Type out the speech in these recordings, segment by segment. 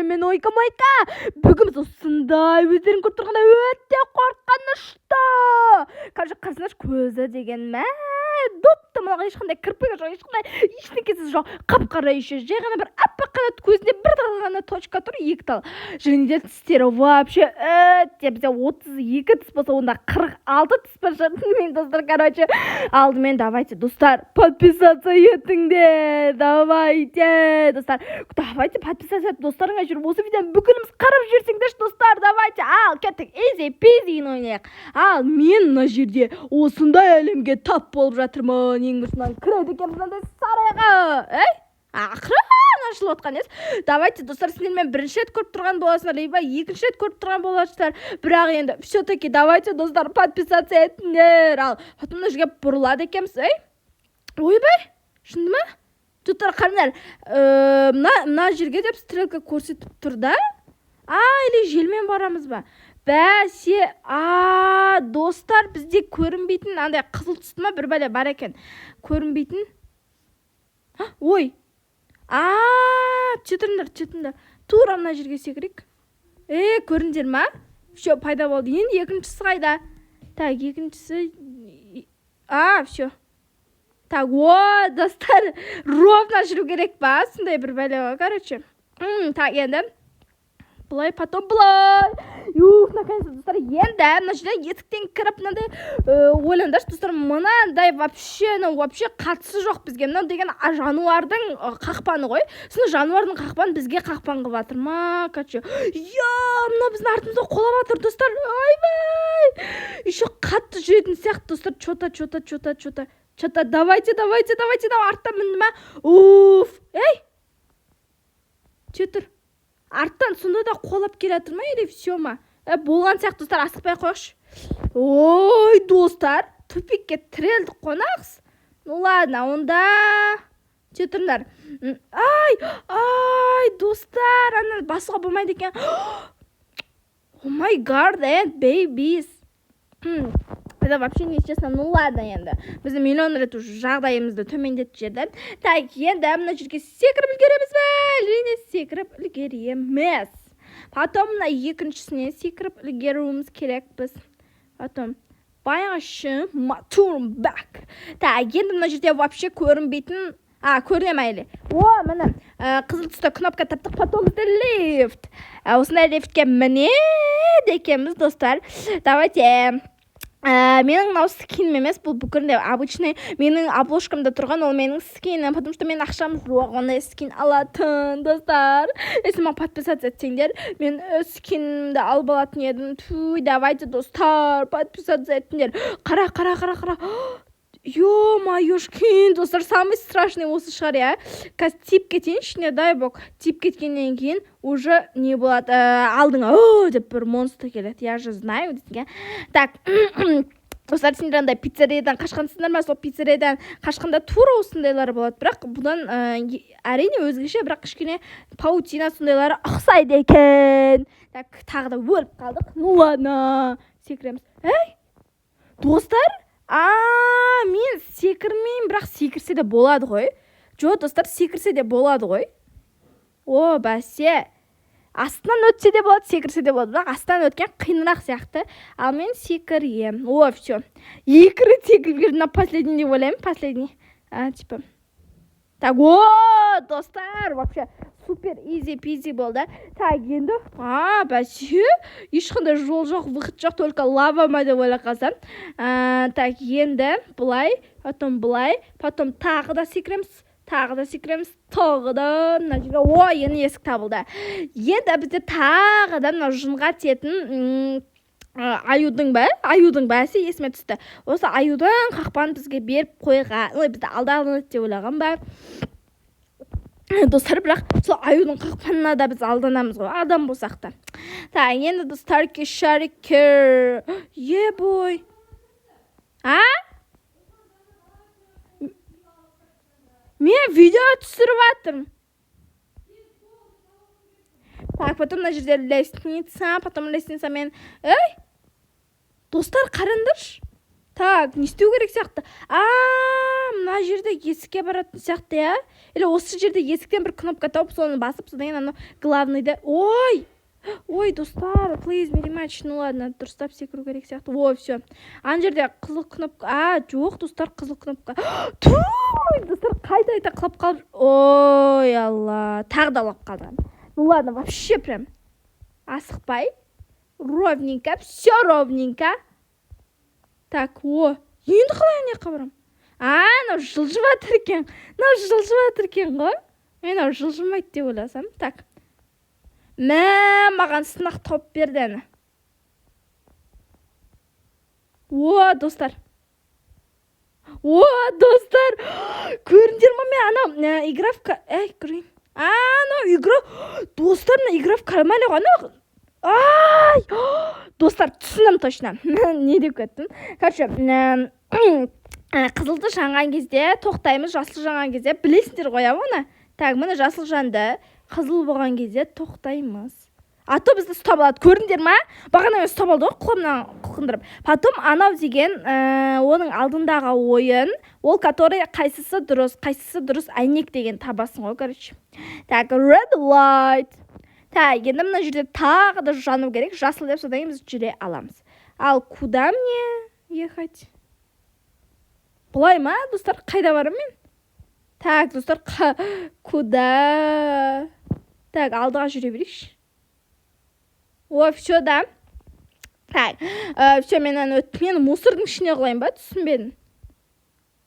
мен ойка-мойка. Бүгін біз осындай өздерің көріп тұрғанда өте қорқынышты. Қараңдаршы, көзі деген мә допты, маған ешқандай кірпігі жоқ, ешқандай ештеңкесі жоқ. Қап-қара еще, жай ғана бір аппақ қана көзінде бір ғана точка тұр, екі тал. Және тістері вообще бізде 32 тіс болса, онда 46 тіс бар шығар. Мен достар, короче, алдымен давайте, достар, подписаться етіңдер. Давайте, достар. Давайте подписаться ет, достарыңа жүріп. Осы видеоны бүкіліміз қарап жүрсеңдерші, достар. Давайте, ал, кеттік, easy ойнайық. Ал, мен мына жерде осындай әлемге тап болып жатырмын. Ең біріншіден кіреді екен мынандай сарайға. Ақырын ашылып отқан ес. Давайте, достар, сендермен бірінші рет көріп тұрған боласыңдар, либо екінші рет көріп тұрған боласыздар. Бірақ енді все-таки давайте, достар, подписаться етіңдер. Ал, потом мына жерге бұрылады екенбіз, ойбай, шынды ма? Достар, қараңдар, мына жерге деп стрелка көрсетіп тұр да? Или желмен барамыз ба? Бәсе, достар, бізде көрінбейтін андай қызыл түсті ма бір бәле бар екен. Көрінбейтін. Ой. Четіріңдер. Тура мына жерге секірейік. Көріндер ма? Все, пайда болды. Енді екіншісі қайда? Так, екіншісі. Все. Так, достар, ровно жүру керек па? Сондай бір бәле, короче. Так, енді. Бұлай, потом бұлай. Наконец-то, достар, енді мына жерде есіктен кіріп мынандай ойлаңдаршы, достар, мынандай вообще қатысы жоқ бізге. Мынау деген жануардың қақпаны ғой. Сонда жануардың қақпаны бізге қақпан қылып жатыр ма? Короче, мына біздің артымызда қолап жатыр, достар. Ойбай! Еще қатты жүретін сияқты, достар. Что-то, давайте, арттан мінді ма? Четір. Арттан сонда да қолап келатыр ма, или все ма? Болған сияқты, достар, асықпай қойықшы. Ой, достар, тупикке тірелдік қонақсыз. Ну ладно, онда четіріңдер. Достар, ана басуға болмайды екен. Oh my god, babies. Это вообще нечестно. Ну ладно енді. Бізді миллион рет уже жағдайымызды төмендетіп жерден. Так, енді мына жерге секіріп үлгереміз бе? Және секіріп үлгереміз. Потом мына екіншісіне секіріп үлгеруіміз керек біз. Потом баяғышы turn back. Так, енді мына жерде вообще көрінбейтін. Көрінем әлі. Міне қызыл түсті кнопка таптық. Потом бізде лифт. Осындай лифтке міне декеміз, достар. Давайте. Менің мынау скинім емес, бұл бүкірінде обычный менің обложкамда тұрған, ол менің скинім, потому что мен ақшам жоқ, ондай скин алатын, достар. Если маған подписаться етсеңдер, мен скинімді алып алатын едім. Давайте, достар, подписаться етіңдер. Қара. Ё-моёшкин, достар, самый страшный осы шығар, Қазір тип кетейін ішіне, дай бог. Тип кеткеннен кейін уже не болады, алдыңа деп бір монстр келеді. Я же знаю, десіңге. Так, достар, сендер андай пиццериядан қашқансыңдар ма? Сол пиццериядан қашқанда тура осындайлары болады. Бірақ бұдан әрине өзгеше, бірақ кішкене паутина сондайлары ұқсайды екен. Так, тағы да өліп қалдық. Ну ладно, секіреміз. Достар, мен секірмеймін, бірақ секірсе де болады ғой. Достар, секірсе де болады ғой. Бәсе. Астынан өтсе де болады, секірсе де болады. Бірақ астынан өткен қиынырақ сияқты. Ал мен секірем. Все. Екі рет секіріп на последний деп ойлаймын. Последний. Типа. Так, достар, вообще супер изи-пизи болды. Так, енді. Бәсе. Ешқандай жол жоқ, выход жоқ, только лава ма деп ойлап қалсам. Так, енді бұлай, потом бұлай, потом тағы да секіреміз. Тағы да мына жерге енді есік табылды. Енді бізде тағы да мына жынға тетін аюдың бәсі есіме түсті. Осы аюдың қақпаны бізге беріп қойған. Бізді алдағаны деп ойлаған ба? Достар, бірақ сол аюдың қақпанына да біз алданамыз ғой, адам болсақ та. Так, енді достар, шарикер. Бой. Мен видео түсіріп жатырмын. Так, потом мына жерде лестница, потом лестницамен. Достар, қараңдаршы. Так, не істеу керек сияқты. мына жерде есікке баратын сияқты, иә? Или осы жерде есіктен бір кнопка тауып, соны басып, содан кейін анау главныйды. Ой, достар, please, very much. Ну ладно, дұрыстап секіру керек сияқты. Ой, все. Ана жерде қызыл кнопка. Жоқ, достар, қызыл кнопка. Туй, достар, қайта құлап қалып. Ой, алла. Тағы да құлап қалған. Ну ладно, вообще прям асықпай. Ровненько, все ровненько. Так, енді қалай ана жаққа барам? Мынау жылжып жатыр екен ғой. Мен жылжымайды деп ойласам. Так. Маған сынақ тауып берді әні. Достар. Көріндер ма мен анау игра в... көрейін. Анау игра... Достар, мына игра в карамель ғана... Достар, түсінім точно. Не деп кеттім? Короче, қызылды жанған кезде тоқтаймыз, жасыл жанған кезде білесіңдер ғой, оны. Так, міне жасыл жанды, қызыл болған кезде тоқтаймыз. А то бізді ұстап алады, көрдіңдер ма? Бағана мен ұстап алды ғой, құлымнан қылқындырып. Потом анау деген оның алдындағы ойын, ол который қайсысы дұрыс әйнек деген табасың ғой, короче. Так, red light. Так, енді мына жерде тағы да жану керек, жасыл деп, содан кейін біз жүре аламыз. Ал куда мне ехать? Бұлай ма, достар, қайда барам мен? Так, достар, куда? Так, алдыға жүре берейікші. Все, да. Так, все, мен өттім. Мен мусордың ішіне құлайын ба, түсінбедім.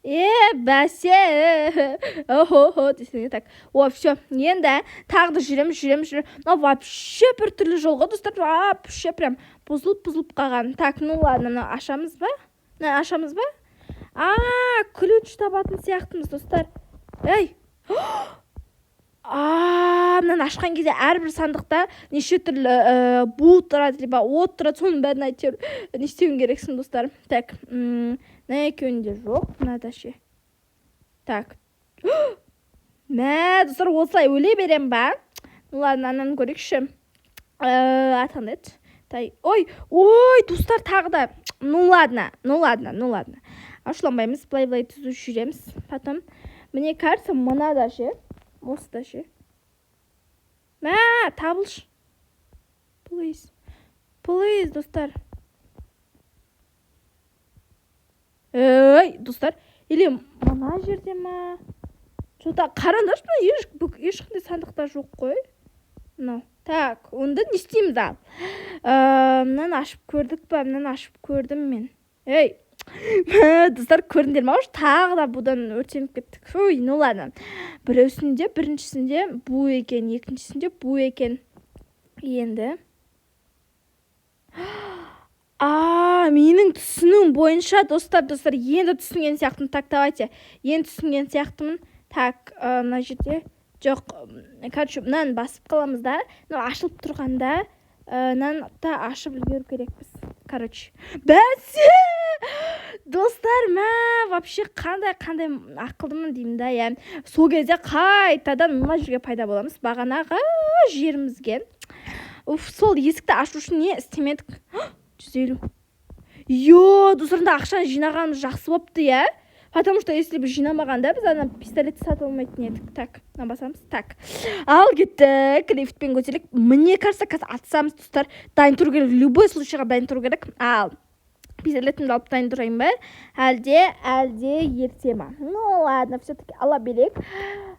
Бәсе. Десене, так. Все, енді тағы да жүрем. Вообще бір түрлі жолға, достар, вообще прям бұзылып қалған. Так, ну ладно, ашамыз ба? Ключ табатын сияқтымыз, достар. Мынаны ашқан кезде әрбір сандықта неше түрлі бу тұрады, либо от тұрады, соның бәрін айтыр не істеуің керексің, достар. Так, мына екеуінде жоқ, мынада ше. Так. Достар, осылай өле берем ба? Ну ладно, ананы көрейікші. Атқандай еді. Ой, достар, тағы да. Ну ладно. Ашуланбаймыз, былай түзу жүреміз. Потом, мне кажется, мынада ше. Осыда ше. Табылш. Please, достар. Достар, или мына жерде ма? Жота, қараңдаршы, ешқандай сандықта жоқ қой. Так, онда не істейміз ал? Мынаны ашып көрдік па? Мынаны ашып көрдім мен. Достар, көрдіңдер ма? Тағы да бұдан өртеніп кеттік. Ну ладно. Біріншісінде бу екен, екіншісінде бу екен. Енді. Менің түсінуім бойынша, достар, енді түсінген сияқтымын. Так, давайте. Енді түсінген сияқтымын. Так, мына жерде. Жоқ, короче, мынаны басып қаламыз да. Ашылып тұрғанда, мынаны да ашып үлгеру керекпіз. Короче. Бәсе! Достар, вообще қандай ақылдымын деймін да, иә. Сол кезде қайтадан мына жерге пайда боламыз. Бағанағы жерімізге. Сол есікті ашу үшін не істемедік? 150. Достарында ақшаны жинағанымыз жақсы болыпты, иә. Потому что если бы жинамағанда, біз ана пистолетті сатып алмайтын едік. Так, басамыз. Так. Ал кеттік. Лифтпен көтерелік. Мне кажется, қазір атсамыз, достар. Дайын тұру керек. Любой случайға дайын тұру керек. Ал пистолетімді алып дайын тұрайын ба? Әлде ерте ма? Ну ладно, все-таки ала берек.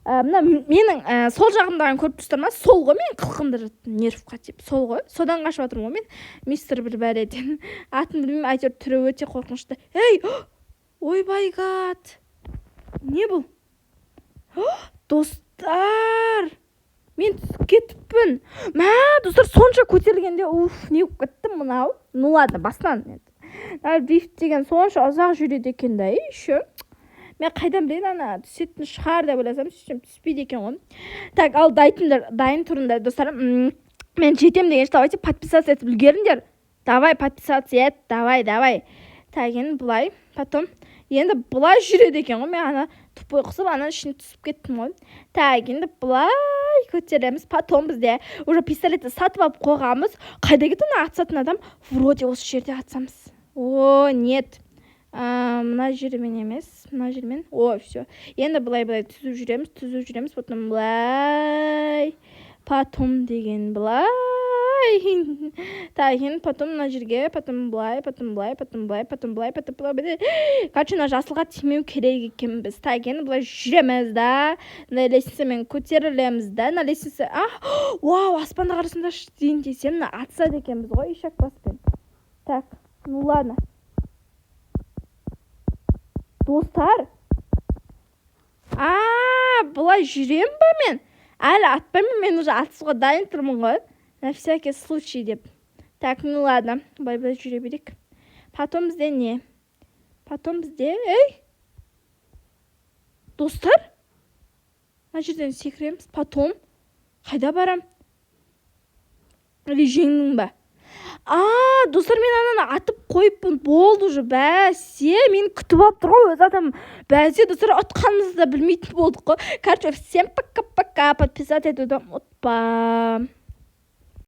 Мына менің сол жағымдаған көріп тұрсыздар ма? Сол ғой, мен қылқымды нервқа тиіп. Сол ғой. Содан қашып жатырмын ғой мен. Мистер бір бәледен. Атын білмеймін, әйтеуір түрі өте қорқынышты. Ой, байгат. Не бұл? Достар, мен түсіп кетіппін. Достар, сонша көтерілгенде, не болып кеттім мынау. Ну ладно, басынан. Лифт деген сонша ұзақ жүреді екен да, еще. Мен қайдан білейін, ана түсетін шығар деп ойласам, түспейді екен ғой. Так, ал дайын тұрында, достар. Мен жетем деген, давайте подписаться етіп үлгеріңдер. Давай, подписаться ет, давай. Так, енді бұлай, потом енді бұлай жүреді екен ғой. Мен ана тупой қысып, ана ішіне түсіп кеттім ғой. Так, енді бұлай көтереміз. Потом бізде уже пистолетті сатып алып қойғамыз. Қайда кетті ана атсатын адам? Вроде осы жерде атсамыз. Нет. Мына жермен емес, мына жермен. О, все. Енді былай түзіп жүреміз, потом былай. Потом деген былай. Так, енді потом мына жерге, потом былай. Короче, мына жасылға тимеу керек екенбіз. Так, енді былай жүреміз да. Мына лестницамен көтерілеміз да. Мына лестница. Вау, аспанды қарасаңдаршы дейін десем, мына атсады екенбіз ғой, ишак баспен. Так, ну ладно. Достар. Былай жүрем ба мен? Әлі атпаймын, мен уже атысуға дайын тұрмын ғой. На всякий случай деп. Так, ну ладно. Былай жүре берейік. Потом бізде не? Потом бізде... Достар? Мына жерден секіреміз. Потом? Қайда барам? Или жеңдің ба? Достар, мен ананы атып қойыппын, болды уже, бәсе, мен күтіп алып тұр ғой, өз адам. Бәсе, достар, ұтқанымызды да білмейтін болдық қой. Короче, всем пока-пока, подписаться етуді ұмытпа.